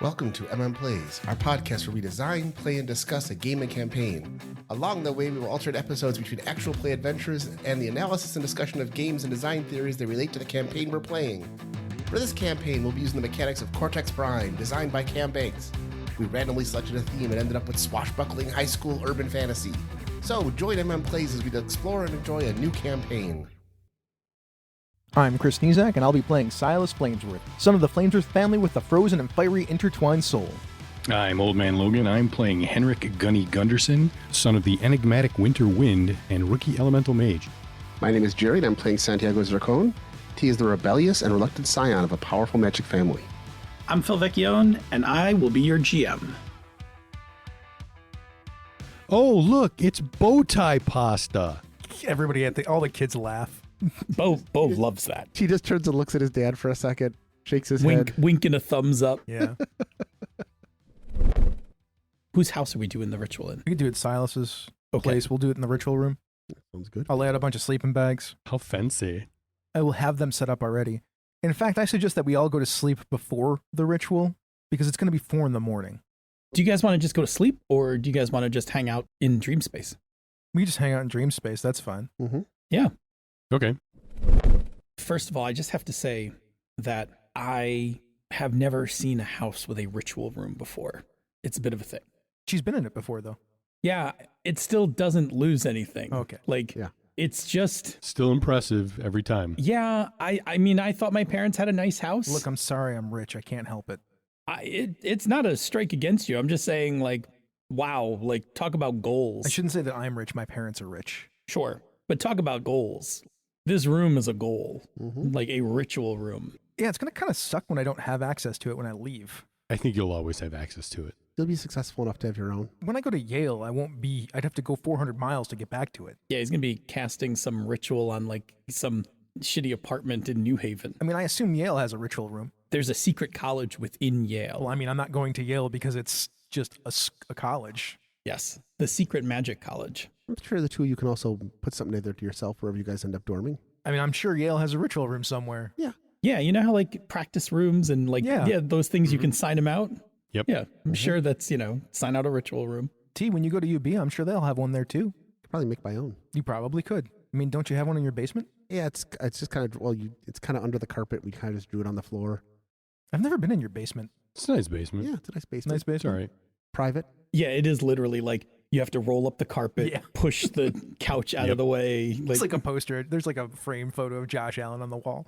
Welcome to MMPlays, our podcast where we design, play, and discuss a game and campaign. Along the way, we will alternate episodes between actual play adventures and the analysis and discussion of games and design theories that relate to the campaign we're playing. For this campaign, we'll be using the mechanics of CotS Prime, designed by Cam Banks. We randomly selected a theme and ended up with swashbuckling high school urban fantasy. So join MMPlays as we explore and enjoy a new campaign. I'm Chris Nizak, and I'll be playing Silas Flamesworth, son of the Flamesworth family with a frozen and fiery intertwined soul. I'm Old Man Logan. I'm playing Henrik Gunny Gunderson, son of the enigmatic Winter Wind and rookie elemental mage. My name is Jerry, and I'm playing Santiago Zircon. He is the rebellious and reluctant scion of a powerful magic family. I'm Phil Vecchione, and I will be your GM. Oh, look, it's bow tie pasta. Everybody all the kids laugh. Bo loves that. He just turns and looks at his dad for a second, shakes his head. Wink and a thumbs up. Yeah. Whose house are we doing the ritual in? We can do it at Silas's place. We'll do it in the ritual room. Sounds good. I'll lay out a bunch of sleeping bags. How fancy. I will have them set up already. In fact, I suggest that we all go to sleep before the ritual because it's going to be 4 a.m. Do you guys want to just go to sleep, or do you guys want to just hang out in dream space? We just hang out in dream space. That's fine. Mm-hmm. Yeah. Okay. First of all, I just have to say that I have never seen a house with a ritual room before. It's a bit of a thing. She's been in it before, though. Yeah, it still doesn't lose anything. Okay. It's just... Still impressive every time. Yeah, I mean, I thought my parents had a nice house. Look, I'm sorry I'm rich. I can't help it. It's not a strike against you. I'm just saying, wow, talk about goals. I shouldn't say that I'm rich. My parents are rich. Sure, but talk about goals. This room is a goal, Mm-hmm. like a ritual room. Yeah, it's going to kind of suck when I don't have access to it when I leave. I think you'll always have access to it. You'll be successful enough to have your own. When I go to Yale, I'd have to go 400 miles to get back to it. Yeah, he's going to be casting some ritual on some shitty apartment in New Haven. I mean, I assume Yale has a ritual room. There's a secret college within Yale. Well, I mean, I'm not going to Yale because it's just a college. Yes, the secret magic college. I'm sure the two of you can also put something together to yourself wherever you guys end up dorming. I mean, I'm sure Yale has a ritual room somewhere. Yeah. Yeah, you know how practice rooms and those things you can sign them out? Yep. Yeah, I'm sure that's, sign out a ritual room. T, when you go to UB, I'm sure they'll have one there too. Could probably make my own. You probably could. I mean, don't you have one in your basement? Yeah, it's just kind of, it's kind of under the carpet. We kind of just drew it on the floor. I've never been in your basement. It's a nice basement. Yeah, it's a nice basement. Nice basement. It's all right. Private. Yeah, it is literally you have to roll up the carpet, push the couch out of the way. It's like a poster. There's like a frame photo of Josh Allen on the wall.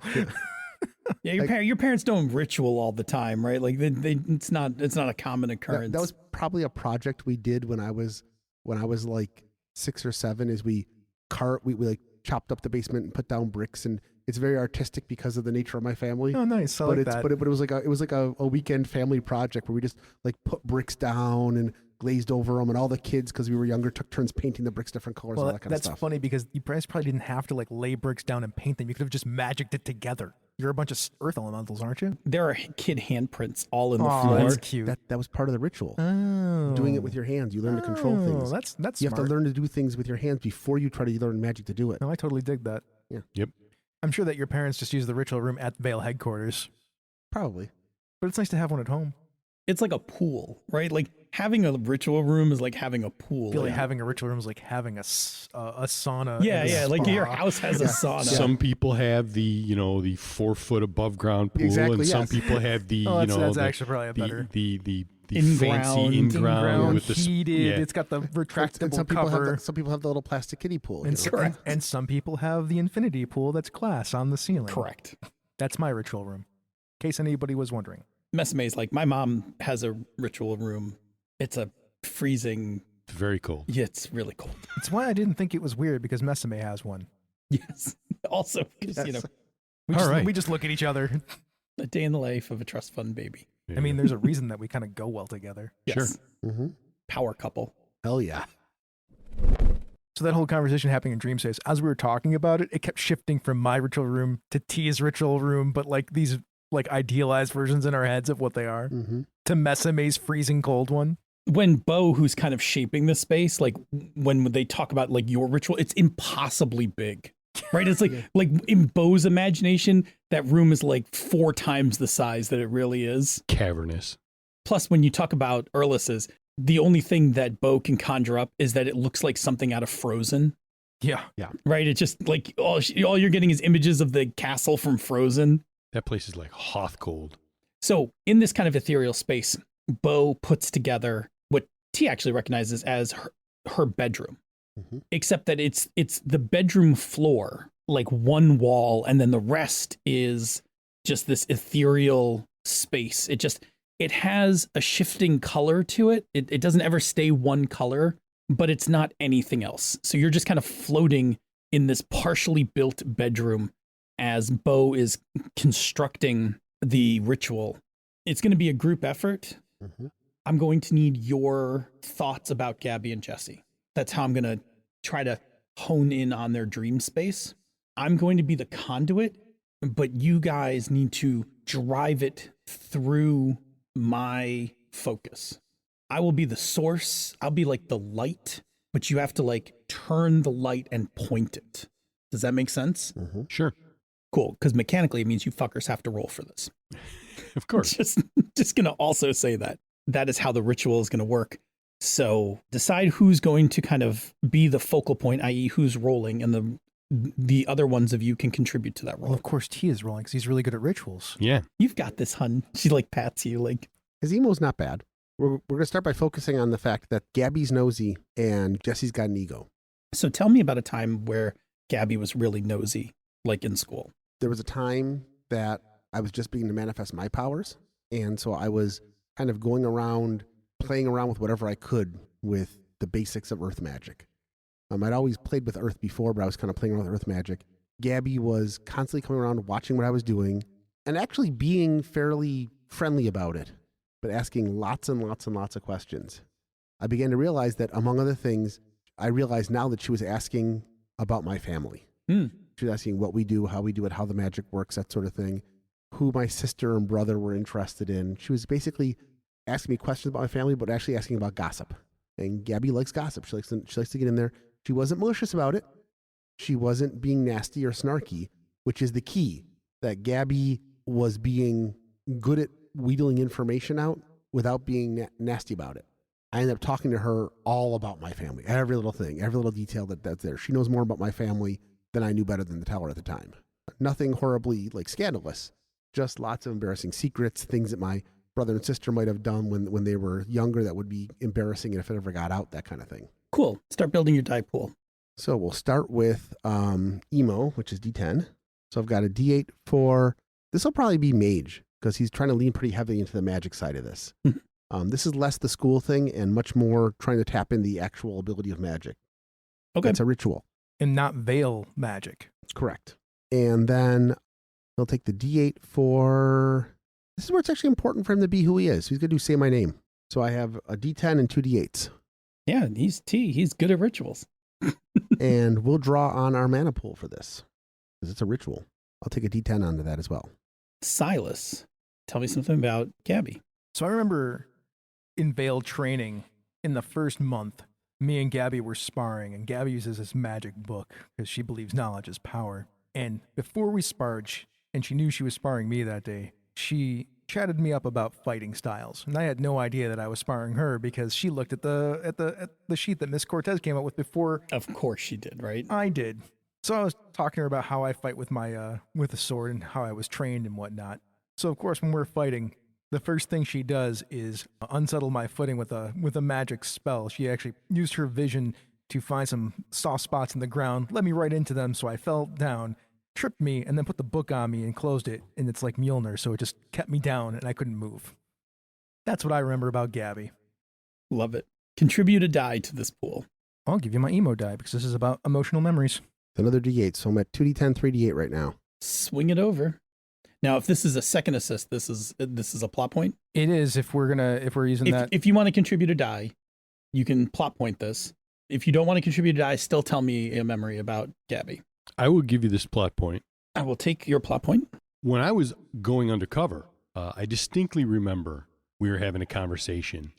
Yeah, your parents don't ritual all the time, right? It's not a common occurrence. That was probably a project we did when I was like 6 or 7. Is we chopped up the basement and put down bricks, and it's very artistic because of the nature of my family. Oh, nice. But it was like a weekend family project where we just put bricks down and glazed over them, and all the kids, because we were younger, took turns painting the bricks different colors. Well, all that kind of stuff. That's funny because you guys probably didn't have to lay bricks down and paint them. You could have just magicked it together. You're a bunch of earth elementals, aren't you? There are kid handprints all in the floor. That's cute. That was part of the ritual. Oh. Doing it with your hands. You learn to control things. That's you smart. have to learn to do things with your hands before you try to learn magic to do it. No, I totally dig that. Yeah. Yep. I'm sure that your parents just use the ritual room at Vale headquarters. Probably. But it's nice to have one at home. It's like a pool, right? Having a ritual room is like having a pool. I feel like having a ritual room is like having a sauna. Yeah, yeah. spa. Your house has a sauna. Some people have the 4 foot above ground pool, Exactly, and some yes. people have the that's actually probably a better. the In-ground, fancy in-ground with the heated. Yeah. It's got the retractable And some people cover. some people have the little plastic kiddie pool. And, Correct. and some people have the infinity pool that's glass on the ceiling. Correct. That's my ritual room. In case anybody was wondering. Messamaze, my mom has a ritual room. It's a freezing. It's very cold. Yeah, it's really cold. It's why I didn't think it was weird because Messame has one. Yes. Also, because, Yes. We just look at each other. a day in the life of a trust fund baby. I mean, there's a reason that we kind of go well together. Yes. Sure. Mm-hmm. Power couple. Hell yeah. So that whole conversation happening in Dream Space, as we were talking about it, it kept shifting from my ritual room to T's ritual room, but these idealized versions in our heads of what they are, to Messama's freezing cold one. When Bo, who's kind of shaping the space, when they talk about your ritual, it's impossibly big. right? It's like in Bo's imagination, that room is like 4 times the size that it really is. Cavernous. Plus, when you talk about Erlis's, the only thing that Bo can conjure up is that it looks like something out of Frozen. Yeah. Right? It's just like all you're getting is images of the castle from Frozen. That place is like hoth cold. So in this kind of ethereal space, Bo puts together what T actually recognizes as her bedroom, except that it's the bedroom floor, like one wall, and then the rest is just this ethereal space. It has a shifting color to it. It doesn't ever stay one color, but it's not anything else. So you're just kind of floating in this partially built bedroom as Bo is constructing the ritual. It's going to be a group effort. I'm going to need your thoughts about Gabby and Jesse. That's how I'm going to try to hone in on their dream space. I'm going to be the conduit, but you guys need to drive it through my focus. I will be the source. I'll be like the light, but you have to like turn the light and point it. Does that make sense? Sure. Cool. Because mechanically it means you fuckers have to roll for this. Of course. Just going to also say that. That is how the ritual is going to work. So decide who's going to kind of be the focal point, i.e. who's rolling, and the other ones of you can contribute to that role. Well, of course, T is rolling because he's really good at rituals. Yeah. You've got this, hun. She like pats you like. His emo's not bad. We're going to start by focusing on the fact that Gabby's nosy and Jesse's got an ego. So tell me about a time where Gabby was really nosy, like in school. There was a time that I was just beginning to manifest my powers. And so I was kind of going around, playing around with whatever I could with the basics of earth magic. I'd always played with earth before, but I was kind of playing around with earth magic. Gabby was constantly coming around, watching what I was doing, and actually being fairly friendly about it, but asking lots and lots and lots of questions. I began to realize that, among other things, I realized now that she was asking about my family. She was asking what we do, how we do it, how the magic works, that sort of thing, who my sister and brother were interested in. She was basically asking me questions about my family, but actually asking about gossip. And Gabby likes gossip. She likes to get in there. She wasn't malicious about it. She wasn't being nasty or snarky, which is the key, that Gabby was being good at wheedling information out without being nasty about it. I ended up talking to her all about my family, every little thing, every little detail that's there. She knows more about my family than I knew better than to tell her at the time. Nothing horribly like scandalous, just lots of embarrassing secrets, things that my brother and sister might have done when they were younger that would be embarrassing if it ever got out, that kind of thing. Cool. Start building your die pool. So we'll start with emo, which is D10. So I've got a D8 for, this will probably be mage, because he's trying to lean pretty heavily into the magic side of this. This is less the school thing and much more trying to tap in the actual ability of magic. Okay. It's a ritual. And not veil magic. Correct. And then he'll take the D8 for, this is where it's actually important for him to be who he is. He's going to do say my name. So I have a D10 and two D8s. Yeah, he's T. He's good at rituals. And we'll draw on our mana pool for this, because it's a ritual. I'll take a D10 onto that as well. Silas, tell me something about Gabby. So I remember in Veil training, in the first month, me and Gabby were sparring, and Gabby uses this magic book because she believes knowledge is power. And before we sparred, and she knew she was sparring me that day, she chatted me up about fighting styles. And I had no idea that I was sparring her because she looked at the sheet that Miss Cortez came up with before. Of course she did, right? I did. So I was talking to her about how I fight with my with a sword and how I was trained and whatnot. So of course, when we're fighting, the first thing she does is unsettle my footing with a magic spell. She actually used her vision to find some soft spots in the ground, led me right into them, so I fell down, tripped me, and then put the book on me and closed it. And it's like Mjolnir, so it just kept me down and I couldn't move. That's what I remember about Gabby. Love it. Contribute a die to this pool. I'll give you my emo die because this is about emotional memories. Another D8, so I'm at 2D10, 3D8 right now. Swing it over. Now, if this is a second assist, this is a plot point. It is if we're using that. If you want to contribute a die, you can plot point this. If you don't want to contribute a die, still tell me a memory about Gabby. I will give you this plot point. I will take your plot point. When I was going undercover, I distinctly remember we were having a conversation,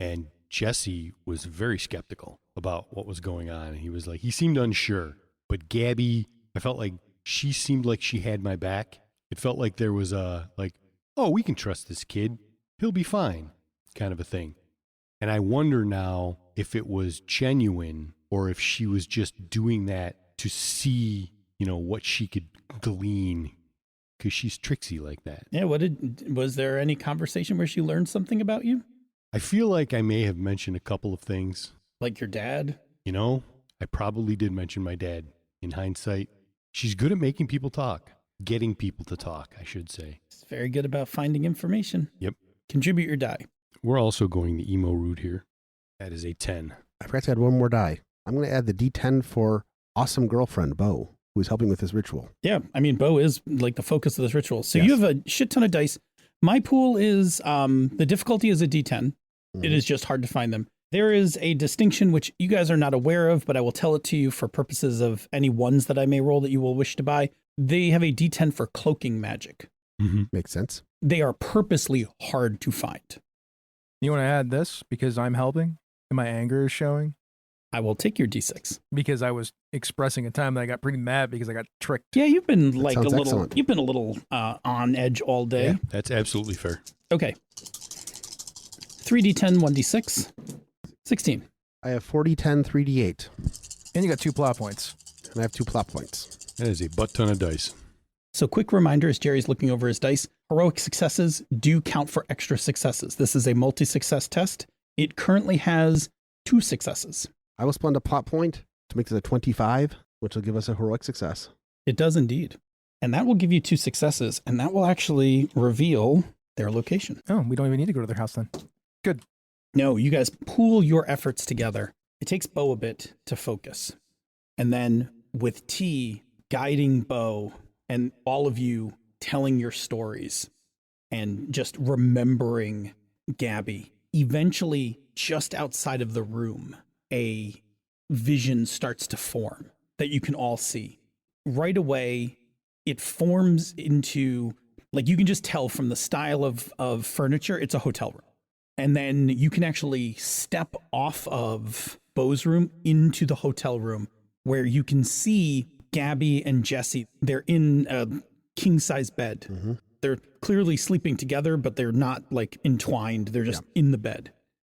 and Jesse was very skeptical about what was going on. He seemed unsure. But Gabby, I felt like she seemed like she had my back. It felt like there was oh, we can trust this kid. He'll be fine. kind of a thing. And I wonder now if it was genuine or if she was just doing that to see, what she could glean, because she's tricksy like that. Yeah, was there any conversation where she learned something about you? I feel like I may have mentioned a couple of things. Like your dad? I probably did mention my dad. In hindsight, she's good at making people talk. Getting people to talk, I should say. It's very good about finding information. Yep. Contribute your die. We're also going the emo route here. That is a 10. I forgot to add one more die. I'm going to add the D10 for awesome girlfriend, Bo, who is helping with this ritual. Yeah, I mean, Bo is like the focus of this ritual. So Yes. you have a shit ton of dice. My pool is, the difficulty is a D10. It is just hard to find them. There is a distinction which you guys are not aware of, but I will tell it to you for purposes of any ones that I may roll that you will wish to buy. They have a D10 for cloaking magic. Mm-hmm. Makes sense. They are purposely hard to find. You want to add this because I'm helping and my anger is showing? I will take your D6. Because I was expressing a time that I got pretty mad because I got tricked. Yeah, you've been That like a sounds little, excellent. you've been a little on edge all day. Yeah. That's absolutely fair. Okay. 3D10, 1D6, 16. I have 4D10, 3D8, And you got 2 plot points. and I have 2 plot points. That is a butt ton of dice. So quick reminder as Jerry's looking over his dice, heroic successes do count for extra successes. This is a multi-success test. It currently has 2 successes. I will spend a plot point to make this a 25, which will give us a heroic success. It does indeed. And that will give you 2 successes, and that will actually reveal their location. Oh, we don't even need to go to their house then. Good. No, you guys pool your efforts together. It takes Bo a bit to focus. And then with T guiding Bo and all of you telling your stories and just remembering Gabby, eventually just outside of the room, a vision starts to form that you can all see. Right away, it forms into, like, you can just tell from the style of furniture, it's a hotel room. And then you can actually step off of Bo's room into the hotel room where you can see Gabby and Jesse. They're in a king-size bed. Mm-hmm. They're clearly sleeping together, but they're not like entwined. They're just in the bed.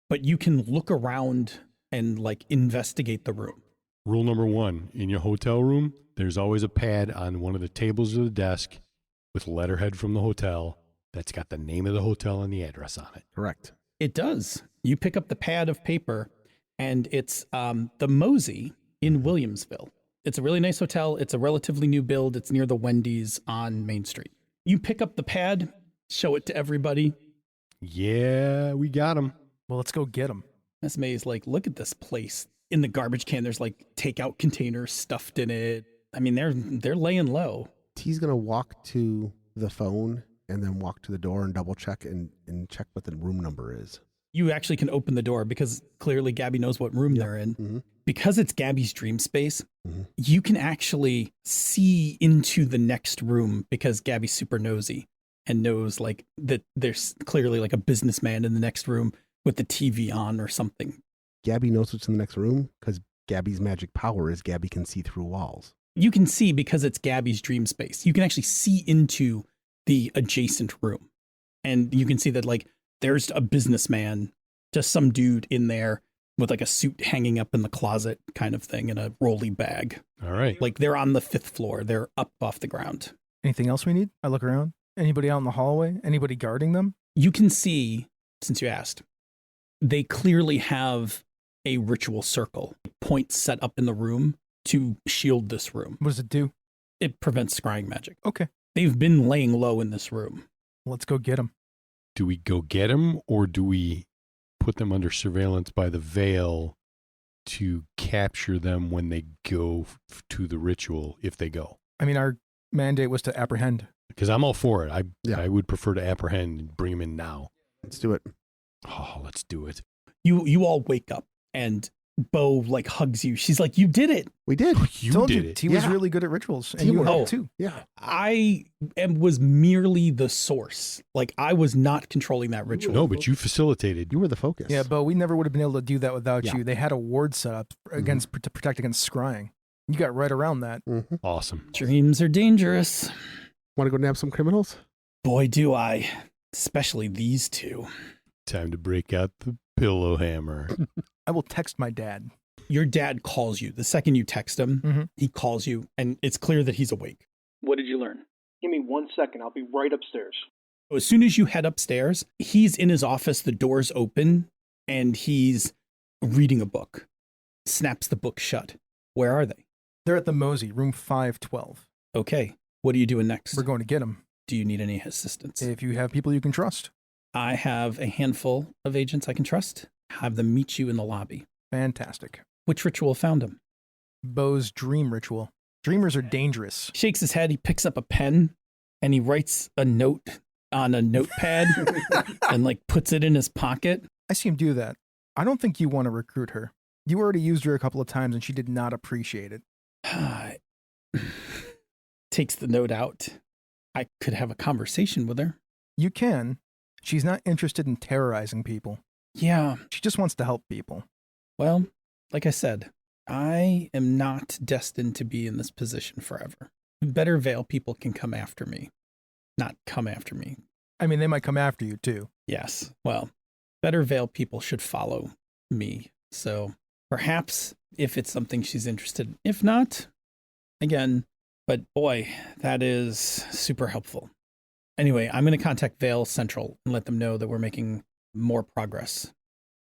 But you can look around and like investigate the room. Rule number 1, in your hotel room, there's always a pad on one of the tables of the desk with letterhead from the hotel that's got the name of the hotel and the address on it. Correct. It does. You pick up the pad of paper, and it's the Mosey in Williamsville. It's a really nice hotel. It's a relatively new build. It's near the Wendy's on Main Street. You pick up the pad, show it to everybody. Yeah, we got him. Well, let's go get them. Miss May's like, look at this place. In the garbage can, there's like takeout containers stuffed in it. I mean, they're laying low. T's going to walk to the phone and then walk to the door and double check and check what the room number is. You actually can open the door because clearly Gabby knows what room they're in. Mm-hmm. Because it's Gabby's dream space, Mm-hmm. you can actually see into the next room because Gabby's super nosy and knows like that there's clearly like a businessman in the next room with the TV on or something. Gabby knows what's in the next room because Gabby's magic power is Gabby can see through walls. You can see because it's Gabby's dream space. You can actually see into the adjacent room. And you can see that like there's a businessman, just some dude in there with like a suit hanging up in the closet kind of thing and a rolly bag. All right. Like they're on the 5th floor. They're up off the ground. Anything else we need? I look around. Anybody out in the hallway? Anybody guarding them? You can see, since you asked, they clearly have a ritual circle, points set up in the room to shield this room. What does it do? It prevents scrying magic. Okay. They've been laying low in this room. Let's go get them. Do we go get him or do we put them under surveillance by the veil to capture them when they go to the ritual, if they go? I mean, our mandate was to apprehend. Because I'm all for it. Yeah. I would prefer to apprehend and bring him in now. Let's do it. Oh, let's do it. You all wake up and Bo like hugs you. She's like, you did it. We did. You Told did you, it. T was Yeah. really good at rituals. And Teamwork. you Oh. helped too. Yeah. I was merely the source. Like I was not controlling that ritual. No, but you facilitated. You were the focus. Yeah, but we never would have been able to do that without Yeah. you. They had a ward set up against to protect against scrying. You got right around that. Mm-hmm. Awesome. Dreams are dangerous. Want to go nab some criminals? Boy, do I. Especially these two. Time to break out the pillow hammer. I will text my dad. Your dad calls you. The second you text him, he calls you, and it's clear that he's awake. What did you learn? Give me 1 second. I'll be right upstairs. As soon as you head upstairs, he's in his office, the door's open, and he's reading a book. Snaps the book shut. Where are they? They're at the Mosey, room 512. Okay. What are you doing next? We're going to get them. Do you need any assistance? If you have people you can trust. I have a handful of agents I can trust. Have them meet you in the lobby. Fantastic. Which ritual found him? Bo's dream ritual. Dreamers are dangerous. He shakes his head, he picks up a pen, and he writes a note on a notepad and like puts it in his pocket. I see him do that. I don't think you want to recruit her. You already used her a couple of times and she did not appreciate it. Takes the note out. I could have a conversation with her. You can. She's not interested in terrorizing people. Yeah. She just wants to help people. Well, like I said, I am not destined to be in this position forever. Better Veil people can come after me. Not come after me. I mean, they might come after you too. Yes. Well, Better Veil people should follow me. So perhaps if it's something she's interested in. If not, again, but boy, that is super helpful. Anyway, I'm going to contact Veil Central and let them know that we're making more progress.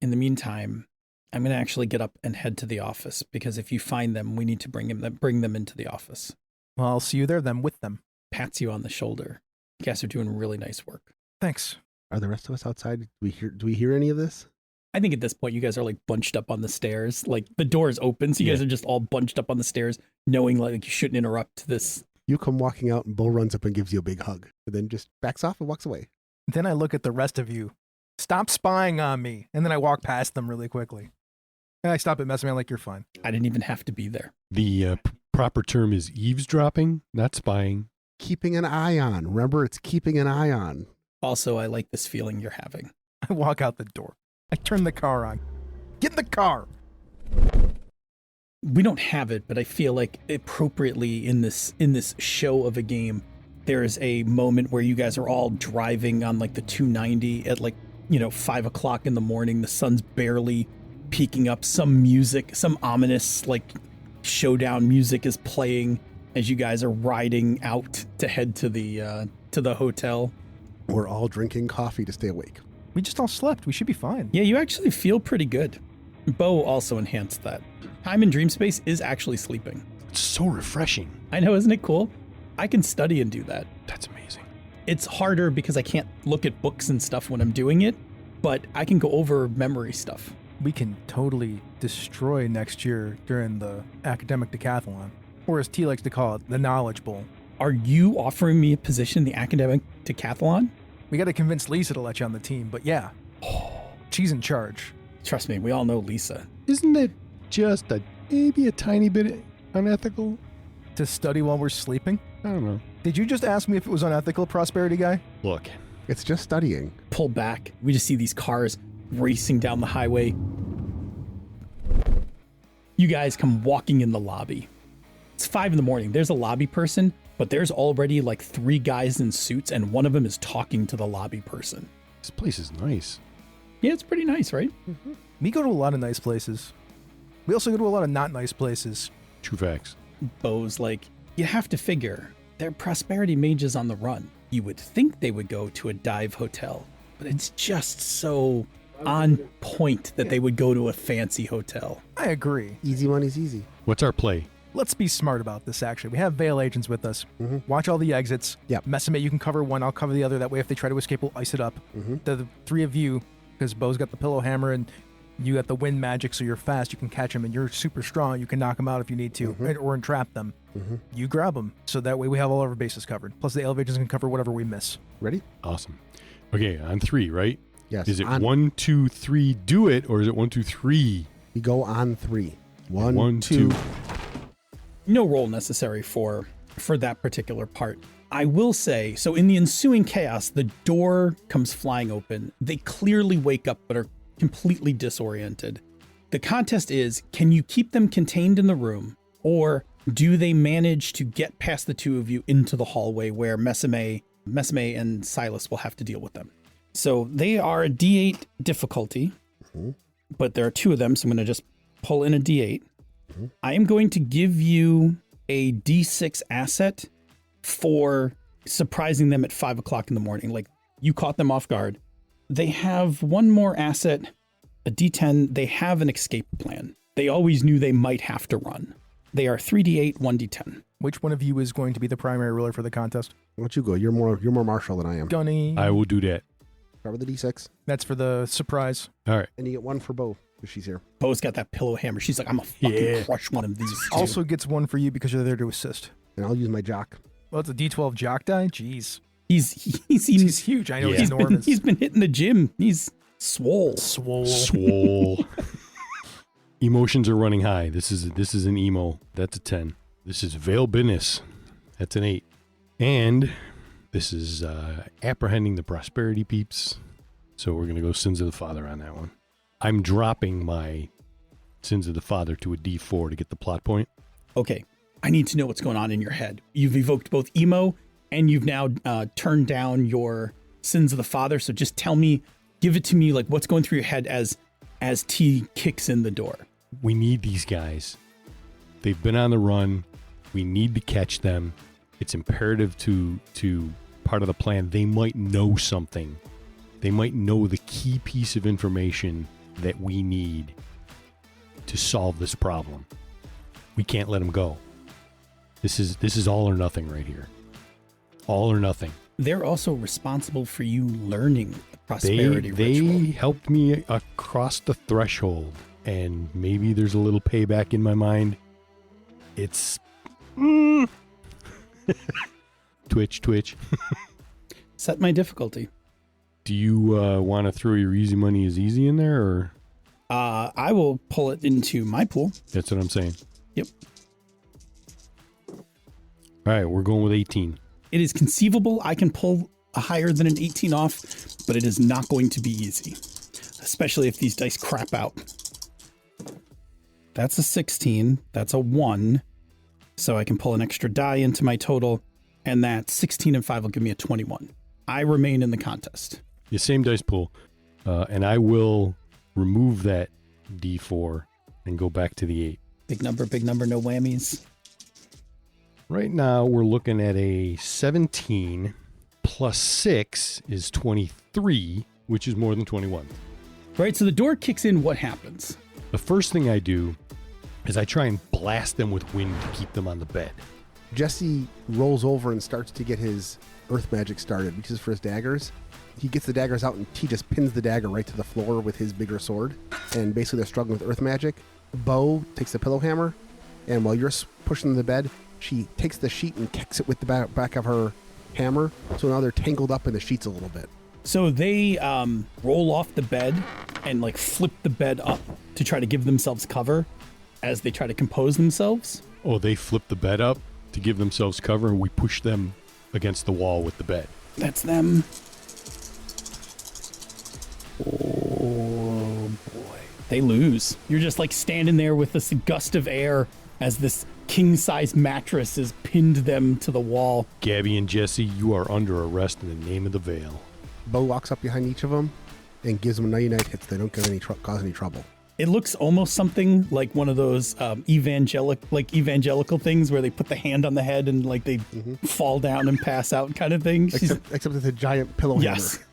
In the meantime, I'm going to actually get up and head to the office because if you find them, we need to bring them into the office. Well, I'll see you there then with them. Pats you on the shoulder. You guys are doing really nice work. Thanks. Are the rest of us outside? Do we hear any of this? I think at this point, you guys are like bunched up on the stairs. Like the door is open, so you guys are just all bunched up on the stairs, knowing like you shouldn't interrupt this. You come walking out and Bo runs up and gives you a big hug, and then just backs off and walks away. Then I look at the rest of you. Stop spying on me. And then I walk past them really quickly. And I stop at Messman like, you're fine. I didn't even have to be there. The proper term is eavesdropping, not spying. Keeping an eye on. Remember, it's keeping an eye on. Also, I like this feeling you're having. I walk out the door. I turn the car on. Get in the car. We don't have it, but I feel like appropriately in this show of a game, there is a moment where you guys are all driving on like the 290 at 5 o'clock in the morning. The sun's barely peeking up. Some music, some ominous like showdown music is playing as you guys are riding out to head to the hotel. We're all drinking coffee to stay awake. We just all slept. We should be fine. Yeah, you actually feel pretty good. Bo also enhanced that. Time in dream space is actually sleeping. It's so refreshing. I know, isn't it cool? I can study and do that. That's amazing. It's harder because I can't look at books and stuff when I'm doing it, but I can go over memory stuff. We can totally destroy next year during the academic decathlon, or as T likes to call it, the Knowledge Bowl. Are you offering me a position in the academic decathlon? We got to convince Lisa to let you on the team, but yeah, she's in charge. Trust me, we all know Lisa. Isn't it just maybe a tiny bit unethical? To study while we're sleeping? I don't know. Did you just ask me if it was unethical, Prosperity Guy? Look, It's just studying. Pull back. We just see these cars racing down the highway. You guys come walking in the lobby. It's 5 a.m. There's a lobby person, but there's already like 3 guys in suits, and one of them is talking to the lobby person. this place is nice. Yeah, it's pretty nice, right? We go to a lot of nice places. We also go to a lot of not nice places. True facts. Bo's like, you have to figure, they're prosperity mages on the run. You would think they would go to a dive hotel, but it's just so on point that they would go to a fancy hotel. I agree. Easy money's easy. What's our play? Let's be smart about this, actually. We have Veil agents with us. Watch all the exits. Yep. Messmate, you can cover one. I'll cover the other. That way, if they try to escape, we'll ice it up. The 3 of you, because Bo's got the pillow hammer and you got the wind magic, so you're fast. You can catch him, and you're super strong. You can knock him out if you need to, or entrap them. You grab them, so that way we have all our bases covered. Plus, the elevators can cover whatever we miss. Ready? Awesome. Okay, on 3, right? Yes. Is it 1, 2, 3, do it, or is it 1, 2, 3? We go on 3. 1, 1, 2. No roll necessary for that particular part. I will say, so in the ensuing chaos, the door comes flying open. They clearly wake up but are completely disoriented. The contest is, can you keep them contained in the room, or do they manage to get past the 2 of you into the hallway where Messame and Silas will have to deal with them? So they are a D8 difficulty, but there are 2 of them, so I'm going to just pull in a D8. I am going to give you a D6 asset for surprising them at 5 o'clock in the morning. Like, you caught them off guard. They have one more asset, a D10. They have an escape plan. They always knew they might have to run. They are 3D8, 1D10. Which one of you is going to be the primary ruler for the contest? Why don't you go? You're more martial than I am. Gunny. I will do that. Start with the D6. That's for the surprise. All right. And you get 1 for Bo, because she's here. Bo's got that pillow hammer. She's like, I'm going to fucking crush one of these. Also gets 1 for you because you're there to assist. And I'll use my jock. Well, it's a D12 jock die? Jeez. He's huge. I know Yeah. he's enormous. He's been hitting the gym. He's swole. Swole. Emotions are running high. This is an emo. That's a 10. This is veil business. That's an 8. And this is apprehending the prosperity peeps. So we're going to go sins of the father on that one. I'm dropping my sins of the father to a D4 to get the plot point. Okay, I need to know what's going on in your head. You've evoked both emo and you've now turned down your sins of the father. So just tell me, give it to me, like what's going through your head as T kicks in the door. We need these guys. They've been on the run. We need to catch them. It's imperative to part of the plan. They might know something. They might know the key piece of information that we need to solve this problem. We can't let them go. This is all or nothing right here. All or nothing. They're also responsible for you learning the prosperity ritual. They helped me across the threshold, and maybe there's a little payback in my mind. It's twitch. Set my difficulty. Do you want to throw your easy money as easy in there, or? I will pull it into my pool. That's what I'm saying. Yep. All right, we're going with 18. It is conceivable I can pull a higher than an 18 off, but it is not going to be easy, especially if these dice crap out. That's a 16. That's a 1. So I can pull an extra die into my total, and that 16 and 5 will give me a 21. I remain in the contest. The same dice pool, and I will remove that D4 and go back to the 8. Big number, no whammies. Right now, we're looking at a 17 plus 6 is 23, which is more than 21. Right, so the door kicks in. What happens? The first thing I do is I try and blast them with wind to keep them on the bed. Jesse rolls over and starts to get his earth magic started, which is for his daggers. He gets the daggers out and he just pins the dagger right to the floor with his bigger sword. And basically they're struggling with earth magic. Bo takes the pillow hammer, and while you're pushing the bed, she takes the sheet and kicks it with the back of her hammer. So now they're tangled up in the sheets a little bit. So they roll off the bed and like flip the bed up to try to give themselves cover as they try to compose themselves. Oh, they flip the bed up to give themselves cover, and we push them against the wall with the bed. That's them. Oh boy. They lose. You're just like standing there with this gust of air as this king-size mattress has pinned them to the wall. Gabby and Jesse, you are under arrest in the name of the Veil. Bo walks up behind each of them and gives them 99 hits. They don't cause any trouble. It looks almost something like one of those evangelical things where they put the hand on the head and like they fall down and pass out kind of thing. Except it's a giant pillow Yes. hammer.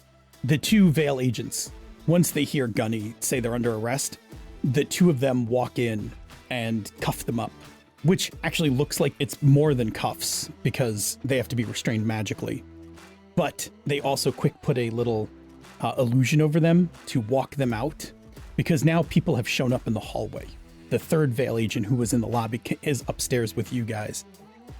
The 2 Veil agents, once they hear Gunny say they're under arrest, the 2 of them walk in and cuff them up, which actually looks like it's more than cuffs because they have to be restrained magically. But they also quick put a little illusion over them to walk them out, because now people have shown up in the hallway. The 3rd Veil agent who was in the lobby is upstairs with you guys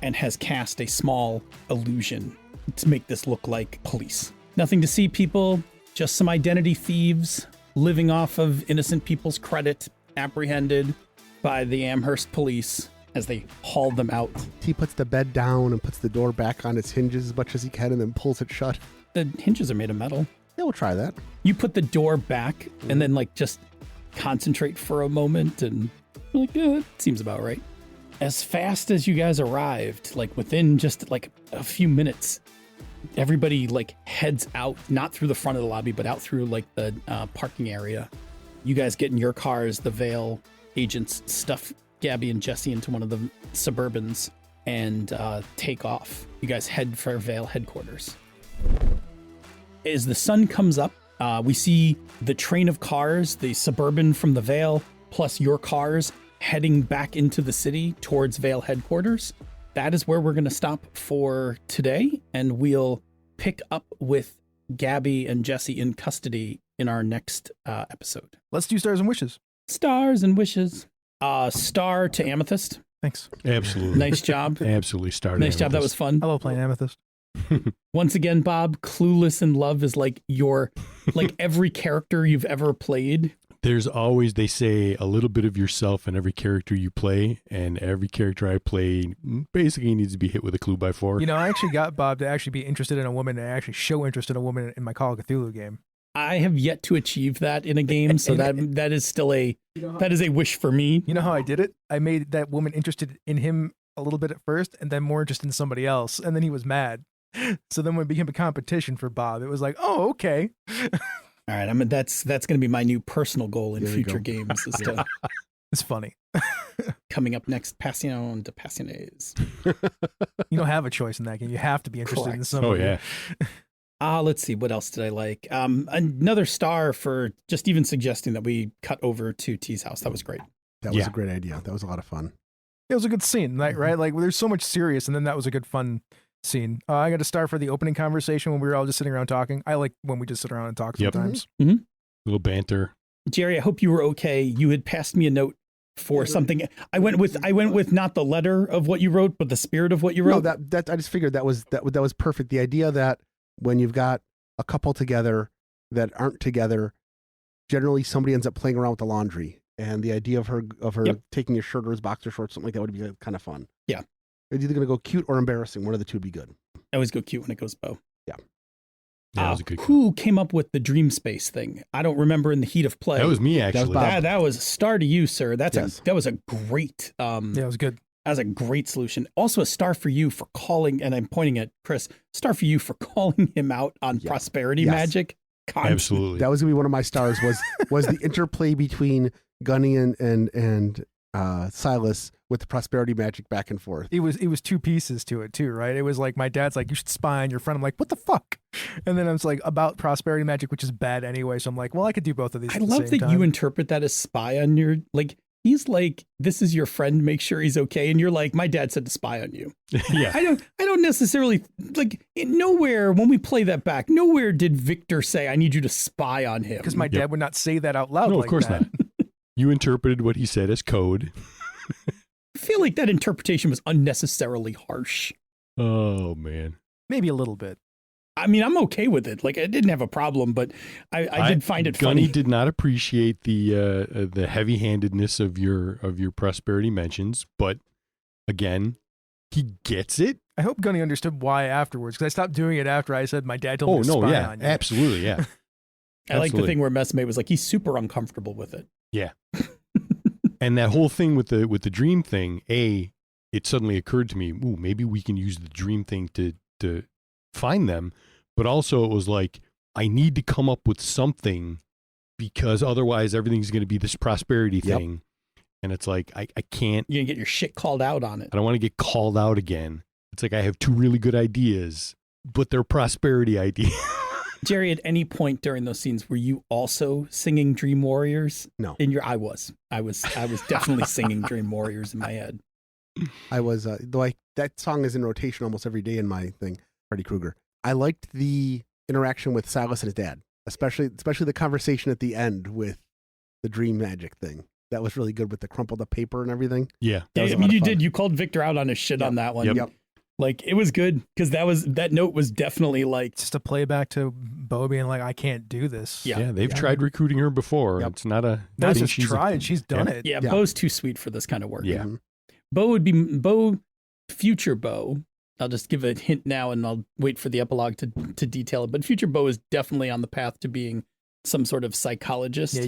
and has cast a small illusion to make this look like police. Nothing to see, people, just some identity thieves living off of innocent people's credit, apprehended by the Amherst police as they haul them out. He puts the bed down and puts the door back on its hinges as much as he can and then pulls it shut. The hinges are made of metal. Yeah, we'll try that. You put the door back and then like just concentrate for a moment and you're like, yeah, that seems about right. As fast as you guys arrived, like within just like a few minutes, everybody like heads out, not through the front of the lobby, but out through like the parking area. You guys get in your cars. The Vale agents stuff Gabby and Jesse into one of the Suburbans and take off. You guys head for Vale headquarters. As the sun comes up, we see the train of cars, the Suburban from the Vale, plus your cars heading back into the city towards Vale headquarters. That is where we're going to stop for today, and we'll pick up with Gabby and Jesse in custody in our next episode. Let's do stars and wishes. Stars and wishes. Star to Amethyst. Thanks. Absolutely. Nice job. Absolutely started. Nice job. That was fun. I love playing Amethyst. Once again, Bob, Clueless in Love is like every character you've ever played. There's always, they say, a little bit of yourself in every character you play, and every character I play basically needs to be hit with a clue by 4. You know, I actually got Bob to actually be interested in a woman and actually show interest in a woman in my Call of Cthulhu game. I have yet to achieve that in a game, so that is still a wish for me. You know how I did it? I made that woman interested in him a little bit at first, and then more interested in somebody else, and then he was mad. So then when it became a competition for Bob, it was like, oh, okay. All right, that's going to be my new personal goal in future games. Is to, it's funny. Coming up next, Passion de Passiones. You don't have a choice in that game. You have to be interested in somebody. Oh, yeah. Let's see. What else did I like? Another star for just even suggesting that we cut over to T's house. That was great. That was a great idea. That was a lot of fun. It was a good scene, right? Like, there's so much serious, and then that was a good fun scene. I got a star for the opening conversation when we were all just sitting around talking. I like when we just sit around and talk sometimes. Mm-hmm. Little banter. Jerry, I hope you were okay. You had passed me a note for something. I went with not the letter of what you wrote, but the spirit of what you wrote. No, that I just figured that was perfect. The idea that when you've got a couple together that aren't together, generally somebody ends up playing around with the laundry, and the idea of her taking his shirt or his boxer shorts, something like that, would be kind of fun. Yeah. It's either going to go cute or embarrassing. One of the two would be good. I always go cute when it goes Bo. Yeah. That was a good who came up with the dream space thing? I don't remember in the heat of play. That was me, actually. That was a star to you, sir. That was a great. Yeah, it was good. That was a great solution. Also, a star for you for calling, and I'm pointing at Chris. Star for you for calling him out on prosperity magic. Absolutely. That was going to be one of my stars. Was the interplay between Gunny and Silas with the prosperity magic back and forth. It was two pieces to it too, right? It was like my dad's like, you should spy on your friend. I'm like, what the fuck? And then I was like, about prosperity magic, which is bad anyway. So I'm like, well, I could do both of these. I love that you interpret that as spy on your, like, he's like, this is your friend, make sure he's okay. And you're like, my dad said to spy on you. Yeah. I don't necessarily, like, nowhere, when we play that back, nowhere did Victor say, I need you to spy on him. Because my dad would not say that out loud. No, like of course that. not. You interpreted what he said as code. I feel like that interpretation was unnecessarily harsh. Oh, man. Maybe a little bit. I mean, I'm okay with it. Like, I didn't have a problem, but I did find it funny. Gunny did not appreciate the heavy-handedness of your prosperity mentions, but again, he gets it. I hope Gunny understood why afterwards, because I stopped doing it after I said my dad told me to spy on you. Absolutely, yeah. I like the thing where Messmate was like, he's super uncomfortable with it. Yeah. And that whole thing with the dream thing, it suddenly occurred to me, ooh, maybe we can use the dream thing to find them. But also it was like, I need to come up with something because otherwise everything's going to be this prosperity thing. And it's like, I can't. You're going to get your shit called out on it. I don't want to get called out again. It's like I have two really good ideas, but they're prosperity ideas. Jerry, at any point during those scenes, were you also singing Dream Warriors? No. I was definitely singing Dream Warriors in my head. I was, that song is in rotation almost every day in my thing, Freddy Krueger. I liked the interaction with Silas and his dad, especially the conversation at the end with the dream magic thing. That was really good with the crumpled up paper and everything. Yeah. I mean, you did. You called Victor out on his shit on that one. Yep. Like, it was good because that note was definitely like just a playback to Bo being like, I can't do this. Yeah, they've tried recruiting her before. Yep. It's not a. That's just tried. She's done it. Yeah, Bo's too sweet for this kind of work. Yeah. Bo would be future Bo. I'll just give a hint now and I'll wait for the epilogue to detail it. But future Bo is definitely on the path to being some sort of psychologist. Yeah,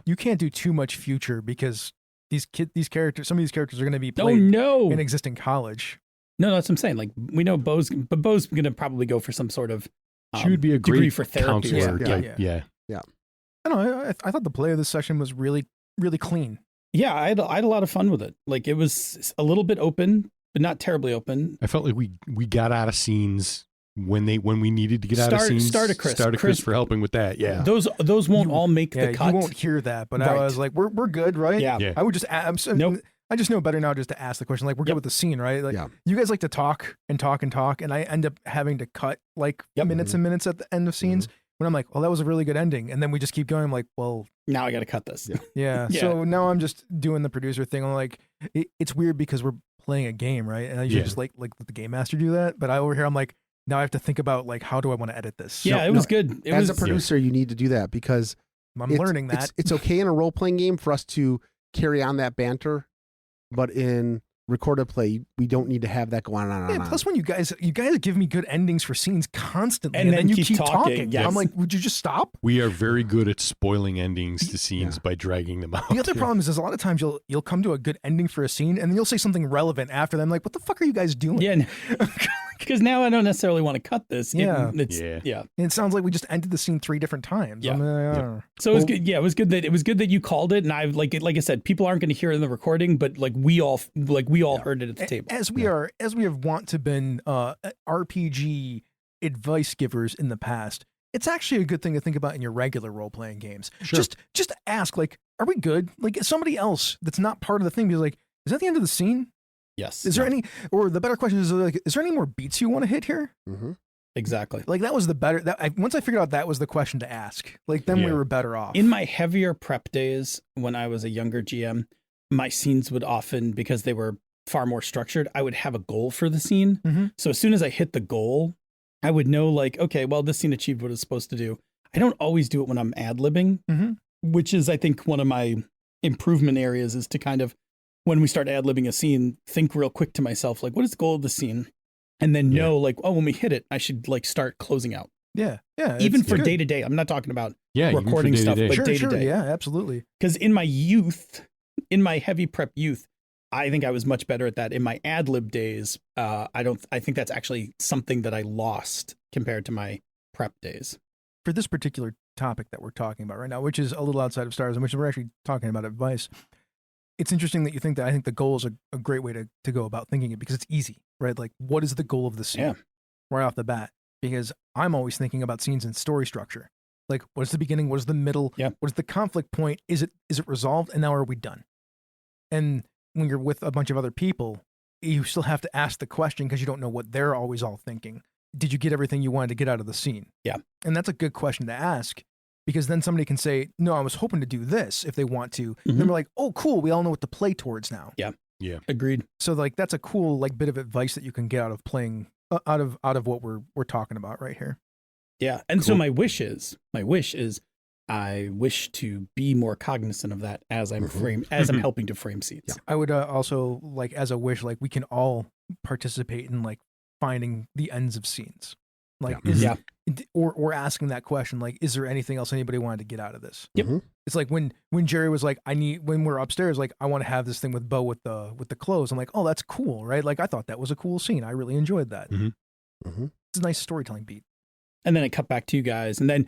you can't do too much future because some of these characters are going to be played in existing college. No, that's what I'm saying. Like we know Bo's going to probably go for some sort of She would be a degree great for therapy. counselor Yeah. type. Yeah. I don't know. I thought the play of this session was really, really clean. Yeah, I had a lot of fun with it. Like it was a little bit open, but not terribly open. I felt like we got out of scenes when we needed to get out of scenes. Start to Chris for helping with that. Yeah. Those won't all make the cut. You won't hear that, but Right. I was like, we're good, right? Yeah. Yeah. I would just Nope. I just know better now just to ask the question. Like, we're good with the scene, right? Like, you guys like to talk and talk and talk, and I end up having to cut like minutes and minutes at the end of scenes when I'm like, well, that was a really good ending. And then we just keep going. I'm like, well, Now I got to cut this. yeah. Yeah. So now I'm just doing the producer thing. I'm like, it's weird because we're playing a game, right? And I usually just like let the game master do that. But over here, I'm like, now I have to think about like, how do I want to edit this? Yeah, it was good. As a producer, you need to do that because I'm learning that. It's okay in a role playing game for us to carry on that banter, but in recorded play, we don't need to have that go on and on. Yeah, and on. plus when you guys give me good endings for scenes constantly, And and, then then you keep keep talking, talking. yes. I'm like, would you just stop? We are very good at spoiling endings to scenes by dragging them out. The other problem is a lot of times you'll come to a good ending for a scene, and then you'll say something relevant after that. I'm like, what the fuck are you guys doing? Yeah, because now I don't necessarily want to cut this. Yeah. Yeah. And it sounds like we just ended the scene 3 different times. Yeah. I'm like, I don't know. So it was good. Yeah, it was good that you called it, and I like I said, people aren't going to hear it in the recording, but like we all heard it at the table. As we have want to been RPG advice givers in the past, it's actually a good thing to think about in your regular role playing games. Sure. Just ask, like, are we good? Like somebody else that's not part of the thing be like, is that the end of the scene? Yes. Is there any, or the better question is like, is there any more beats you want to hit here? Exactly. Like that was the better. Once I figured out that was the question to ask, like then we were better off. In my heavier prep days, when I was a younger GM, my scenes would often, because they were far more structured, I would have a goal for the scene. Mm-hmm. So as soon as I hit the goal, I would know like, okay, well, this scene achieved what it's supposed to do. I don't always do it when I'm ad-libbing, which is, I think, one of my improvement areas is to kind of, when we start ad-libbing a scene, think real quick to myself, like, what is the goal of the scene? And then know, like, oh, when we hit it, I should like start closing out. Yeah. Even for day to day. I'm not talking about recording stuff, but day to day. Yeah, absolutely. Because in my youth, in my heavy prep youth, I think I was much better at that. In my ad lib days, I think that's actually something that I lost compared to my prep days. For this particular topic that we're talking about right now, which is a little outside of Stars, and which we're actually talking about advice, it's interesting that you think that. I think the goal is a great way to go about thinking it because it's easy, right? Like, what is the goal of the scene right off the bat? Because I'm always thinking about scenes and story structure. Like, what's the beginning? What is the middle? Yeah. What is the conflict point? Is it resolved? And now are we done? And when you're with a bunch of other people, you still have to ask the question because you don't know what they're always all thinking. Did you get everything you wanted to get out of the scene? Yeah. And that's a good question to ask because then somebody can say, no, I was hoping to do this if they want to. And then we're like, oh, cool. We all know what to play towards now. Yeah. Yeah. Agreed. So like, that's a cool, like bit of advice that you can get out of playing out of what we're talking about right here. Yeah. And Cool. so my wish is I wish to be more cognizant of that as I'm helping to frame scenes. Yeah. I would also like, as a wish, like we can all participate in like finding the ends of scenes. Like, or asking that question, like, is there anything else anybody wanted to get out of this? Yep. It's like when Jerry was like, when we're upstairs, like, I want to have this thing with Bo with the clothes. I'm like, oh, that's cool, right? Like, I thought that was a cool scene. I really enjoyed that. It's a nice storytelling beat. And then it cut back to you guys. And then,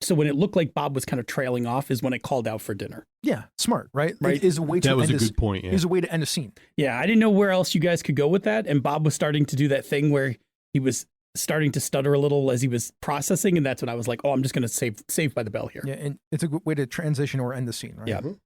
so when it looked like Bob was kind of trailing off is when it called out for dinner. Yeah. Smart, right? Right. It is a way to That was end a good point. Yeah. Is a way to end a scene. Yeah. I didn't know where else you guys could go with that. And Bob was starting to do that thing where he was starting to stutter a little as he was processing. And that's when I was like, oh, I'm just going to save by the bell here. Yeah. And it's a good way to transition or end the scene, right? Yeah. And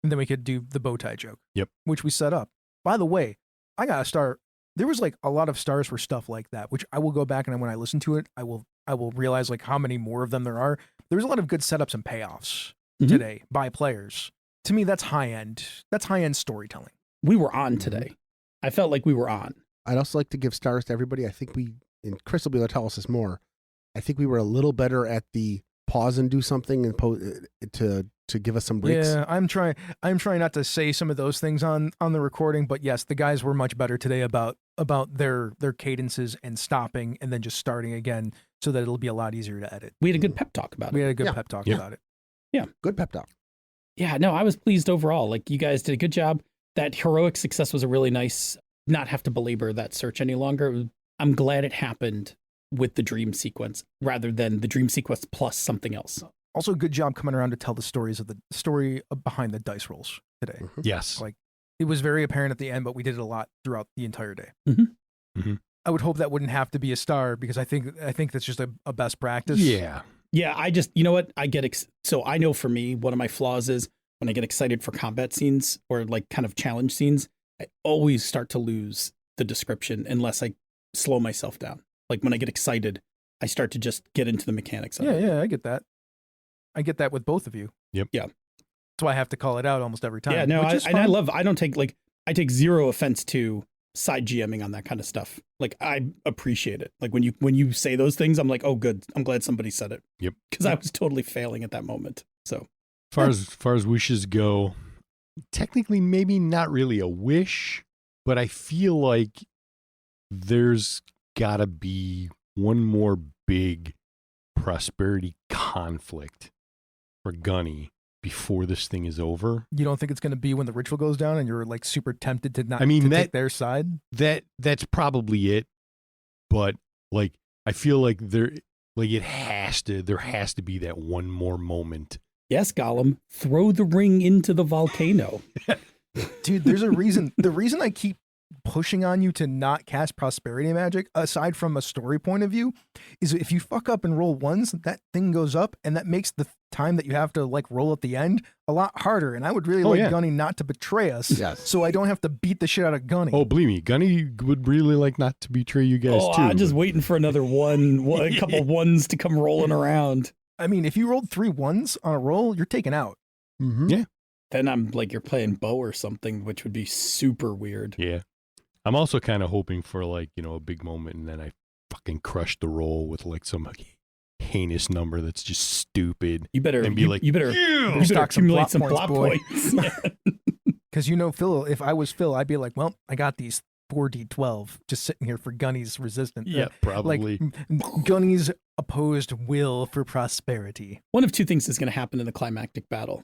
then we could do the bow tie joke. Yep. Which we set up. By the way, I got to start. There was like a lot of stars for stuff like that, which I will go back and when I listen to it, I will realize like how many more of them there are. There's a lot of good setups and payoffs today by players. To me, that's high end. That's high end storytelling. We were on today. I felt like we were on. I'd also like to give stars to everybody. I think and Chris will be able to tell us this more. I think we were a little better at the pause and do something and to give us some breaks. Yeah, I'm trying not to say some of those things on the recording, but yes, the guys were much better today about their cadences and stopping and then just starting again so that it'll be a lot easier to edit. We had a good pep talk about it. We had a good pep talk about it. Yeah. Good pep talk. Yeah, no, I was pleased overall. Like you guys did a good job. That heroic success was a really nice not have to belabor that search any longer. I'm glad it happened with the dream sequence rather than the dream sequence plus something else. Also, good job coming around to tell the story behind the dice rolls today. Yes. Like, it was very apparent at the end, but we did it a lot throughout the entire day. I would hope that wouldn't have to be a star because I think that's just a best practice. Yeah. Yeah, I just, you know what? I get, so I know for me, one of my flaws is when I get excited for combat scenes or like kind of challenge scenes, I always start to lose the description unless I slow myself down. Like when I get excited, I start to just get into the mechanics of it. Yeah, I get that. I get that with both of you. Yep. Yeah. That's why I have to call it out almost every time. Yeah, no, which is I fine. I take zero offense to side GMing on that kind of stuff. Like I appreciate it. Like when you say those things, I'm like, oh, good. I'm glad somebody said it. Yep. Because I was totally failing at that moment. So Far as wishes go, technically maybe not really a wish, but I feel like there's gotta be one more big prosperity conflict for Gunny before this thing is over. You don't think it's going to be when the ritual goes down and you're like super tempted to not take their side? That's probably it. But like I feel like there has to be that one more moment. yes, Gollum, throw the ring into the volcano. Dude, there's a reason. The reason I keep pushing on you to not cast prosperity magic, aside from a story point of view, is if you fuck up and roll ones, that thing goes up, and that makes the time that you have to like roll at the end a lot harder. And I would really like Gunny not to betray us, so I don't have to beat the shit out of Gunny. Oh, believe me, Gunny would really like not to betray you guys too. I'm just waiting for another a couple ones to come rolling around. I mean, if you rolled 3 ones on a roll, you're taken out. Yeah. Then I'm like, you're playing Bo or something, which would be super weird. Yeah. I'm also kind of hoping for like, a big moment and then I fucking crush the roll with like some heinous number that's just stupid. You better and be like, you better accumulate some plot points. Because Phil, if I was Phil, I'd be like, well, I got these 4d12 just sitting here for Gunny's resistance. Yeah, probably. Like Gunny's opposed will for prosperity. One of two things is going to happen in the climactic battle.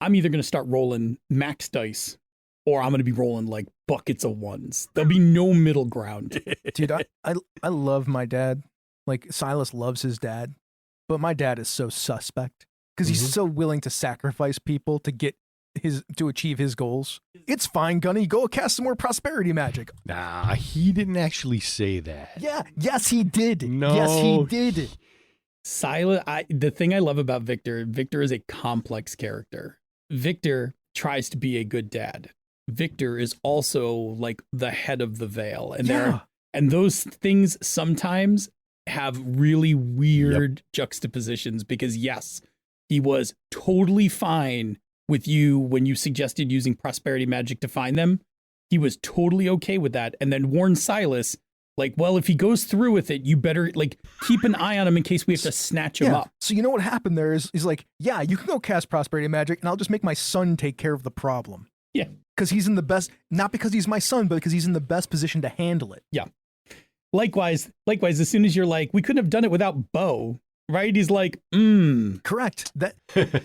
I'm either going to start rolling max dice or I'm going to be rolling like buckets of ones. There'll be no middle ground. Dude, I love my dad. Like Silas loves his dad, but my dad is so suspect because he's so willing to sacrifice people to achieve his goals. It's fine, Gunny. Go cast some more prosperity magic. Nah, he didn't actually say that. Yeah. Yes, he did. No. Yes, he did. Silas, the thing I love about Victor is a complex character. Victor tries to be a good dad. Victor is also like the head of the veil. And those things sometimes have really weird juxtapositions because yes, he was totally fine with you when you suggested using prosperity magic to find them. He was totally okay with that. And then warned Silas, like, well, if he goes through with it, you better like keep an eye on him in case we have to snatch him up. So you know what happened there is like, yeah, you can go cast prosperity magic and I'll just make my son take care of the problem. Yeah. Because he's in the best, not because he's my son, but because he's in the best position to handle it. Yeah. Likewise, as soon as you're like, we couldn't have done it without Bo, right? He's like, correct. That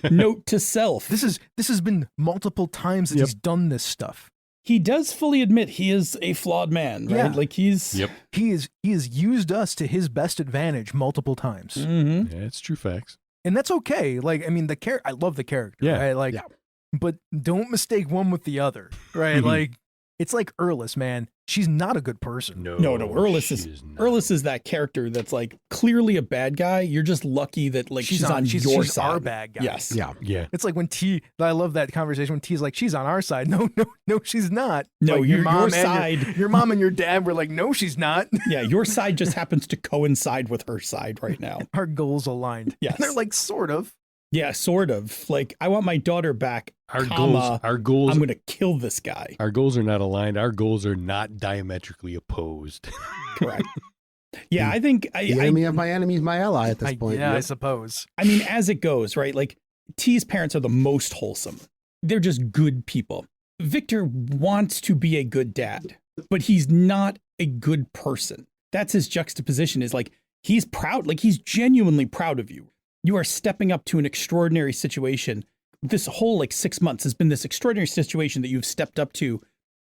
note to self. This has been multiple times that he's done this stuff. He does fully admit he is a flawed man, right? Yeah. Like he has used us to his best advantage multiple times. Mm-hmm. Yeah, it's true facts. And that's okay. Like, I mean, I love the character, right? Like, but don't mistake one with the other, right? Like, it's like Erlis, man. She's not a good person. No. Erlis is that character that's like clearly a bad guy. You're just lucky that like she's on your side. Our bad guy. Yes. Yeah. It's like when I love that conversation when T's like, she's on our side. No, she's not. No, like, your side. Your mom and your dad were like, no, she's not. Yeah, your side just happens to coincide with her side right now. Our goals aligned. Yes. And they're like, sort of. Yeah, sort of. Like, I want my daughter back. Our goals. I'm going to kill this guy. Our goals are not aligned. Our goals are not diametrically opposed. Correct. Yeah, I think the enemy of my enemy is my ally at this point. Yeah, I suppose. I mean, as it goes, right? Like T's parents are the most wholesome. They're just good people. Victor wants to be a good dad, but he's not a good person. That's his juxtaposition is like, he's proud. Like he's genuinely proud of you. You are stepping up to an extraordinary situation. This whole like 6 months has been this extraordinary situation that you've stepped up to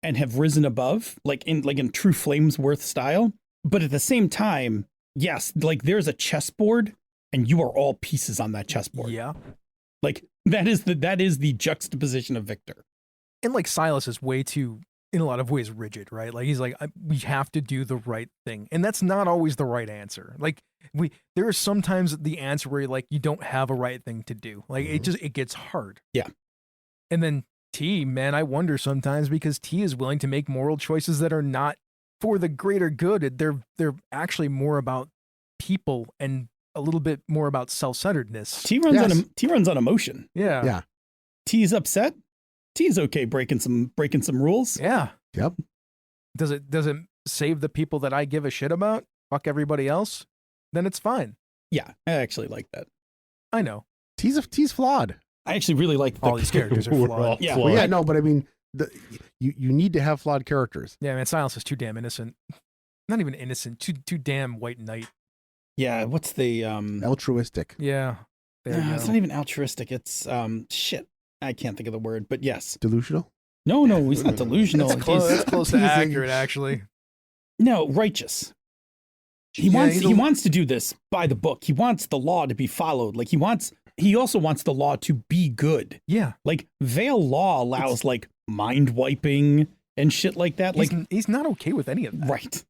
and have risen above, like in true Flamesworth style. But at the same time, yes, like there's a chessboard and you are all pieces on that chessboard. Yeah. Like that is the juxtaposition of Victor. And like Silas is way too, in a lot of ways, rigid, right? Like he's like, we have to do the right thing. And that's not always the right answer. Like there are sometimes the answer where like you don't have a right thing to do. Like it gets hard. Yeah. And then T, man, I wonder sometimes because T is willing to make moral choices that are not for the greater good. They're actually more about people and a little bit more about self-centeredness. T runs on emotion. Yeah. Yeah. T's upset. T's okay breaking some rules. Yeah. Yep. Does it save the people that I give a shit about? Fuck everybody else? Then it's fine. Yeah, I actually like that. I know. T's flawed. I actually really like All these characters are We're flawed. all Yeah. flawed. Well, yeah, no, but I mean, you need to have flawed characters. Yeah, man, Silas is too damn innocent. Not even innocent, too damn white knight. Yeah, what's the Altruistic. Yeah. There you it's go. not even altruistic. It's shit. I can't think of the word, but yes. Delusional. No, he's not delusional. That's close, He's that's close to teasing. accurate, actually. no righteous. He wants to do this by the book. He wants the law to be followed. Like he also wants the law to be good. Yeah. Like Vale law allows like mind wiping and shit like that. Like He's not okay with any of that. right.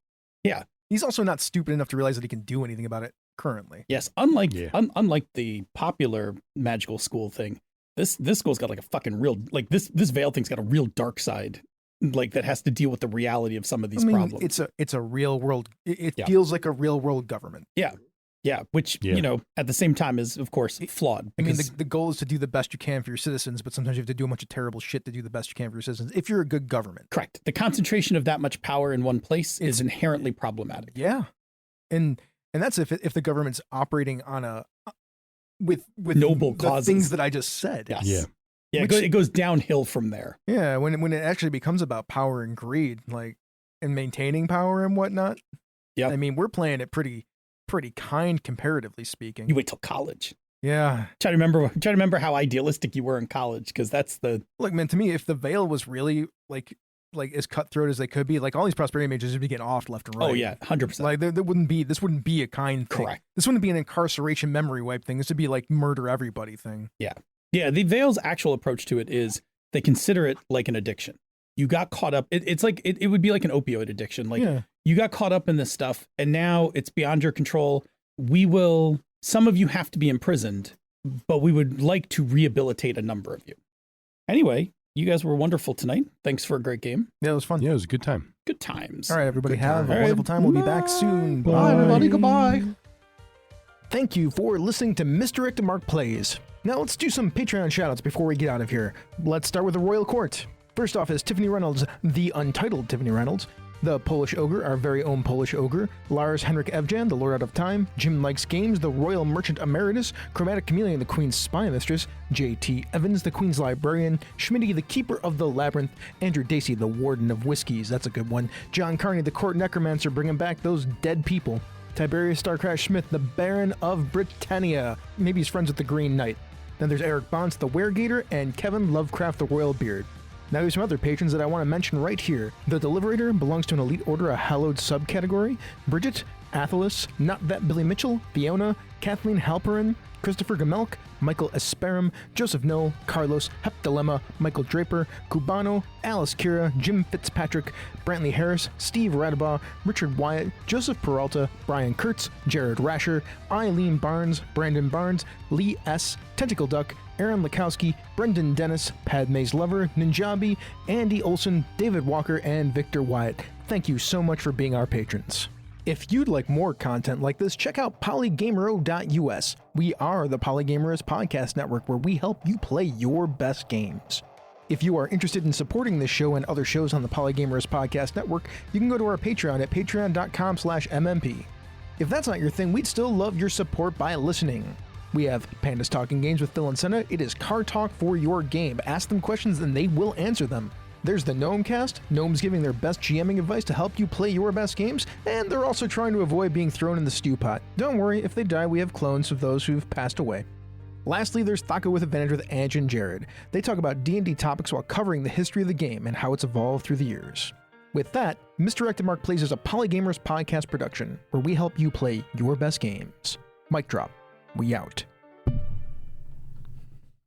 He's also not stupid enough to realize that he can do anything about it currently. Yes, unlike Yeah. unlike the popular magical school thing, this school's got like a fucking real like this Vale thing's got a real dark side, like that has to deal with the reality of some of these problems. It's a real world. It Yeah. feels like a real world government. Yeah, which Yeah. you know at the same time is of course flawed. I mean, Because the goal is to do the best you can for your citizens, but sometimes you have to do a bunch of terrible shit to do the best you can for your citizens. If you're a good government, correct, the concentration of that much power in one place is inherently problematic. yeah, and that's if the government's operating on a with Noble the causes. things that I just said. Yes. Yeah. Yeah, Which- it goes downhill from there. Yeah, when it actually becomes about power and greed, like and maintaining power and whatnot. Yep. I mean, we're playing it pretty kind comparatively speaking. You wait till college. Yeah. Try to remember how idealistic you were in college, because that's the Look, man, to me, if the Veil was really like as cutthroat as they could be, like all these prosperity mages would be getting offed left and right. oh yeah, 100%. Like this wouldn't be a kind thing. Correct. This wouldn't be an incarceration memory wipe thing. This would be like murder everybody thing. Yeah, the Veil's actual approach to it is they consider it like an addiction. You got caught up. It's like it would be like an opioid addiction. Like Yeah. you got caught up in this stuff, and now it's beyond your control. Some of you have to be imprisoned, but we would like to rehabilitate a number of you. Anyway, you guys were wonderful tonight. Thanks for a great game. Yeah, it was fun. Yeah, it was a good time. Good times. All right, everybody, Good have time. a All wonderful right, time. We'll be back soon. Bye, everybody. Goodbye. Thank you for listening to Misdirect Mark Plays. Now let's do some Patreon shoutouts before we get out of here. Let's start with the Royal Court. First off is Tiffany Reynolds, the untitled Tiffany Reynolds, the Polish Ogre, our very own Polish Ogre, Lars Henrik Evjan, the Lord Out of Time, Jim Likes Games, the Royal Merchant Emeritus, Chromatic Chameleon, the Queen's Spy Mistress, J.T. Evans, the Queen's Librarian, Schmitty, the Keeper of the Labyrinth, Andrew Dacey, the Warden of Whiskies, that's a good one, John Carney, the Court Necromancer, bringing back those dead people, Tiberius Starcrash Smith, the Baron of Britannia, maybe he's friends with the Green Knight. Then there's Eric Bonds, the Weregator, and Kevin Lovecraft, the Royal Beard. Now there's some other patrons that I want to mention right here. The Deliberator belongs to an Elite Order, a hallowed subcategory. Bridget, Athelus, Not That Billy Mitchell, Fiona, Kathleen Halperin, Christopher Gamelk, Michael Esperum, Joseph Noel, Carlos, Hep Dilemma, Michael Draper, Cubano, Alice Kira, Jim Fitzpatrick, Brantley Harris, Steve Radabaugh, Richard Wyatt, Joseph Peralta, Brian Kurtz, Jared Rasher, Eileen Barnes, Brandon Barnes, Lee S., Tentacle Duck, Aaron Lakowski, Brendan Dennis, Padme's Lover, Ninjabi, Andy Olson, David Walker, and Victor Wyatt. Thank you so much for being our patrons. If you'd like more content like this, check out polygamero.us. We are the Polygamers Podcast Network, where we help you play your best games. If you are interested in supporting this show and other shows on the Polygamers Podcast Network, you can go to our Patreon at patreon.com/MMP. If that's not your thing, we'd still love your support by listening. We have Pandas Talking Games with Phil and Senna. It is car talk for your game. Ask them questions and they will answer them. There's the Gnome Cast, gnomes giving their best GMing advice to help you play your best games, and they're also trying to avoid being thrown in the stew pot. Don't worry, if they die, we have clones of those who've passed away. Lastly, there's Thaco with Advantage with Ange and Jared. They talk about D&D topics while covering the history of the game and how it's evolved through the years. With that, Misdirected Mark Plays is a Polygamers podcast production where we help you play your best games. Mic drop. We out.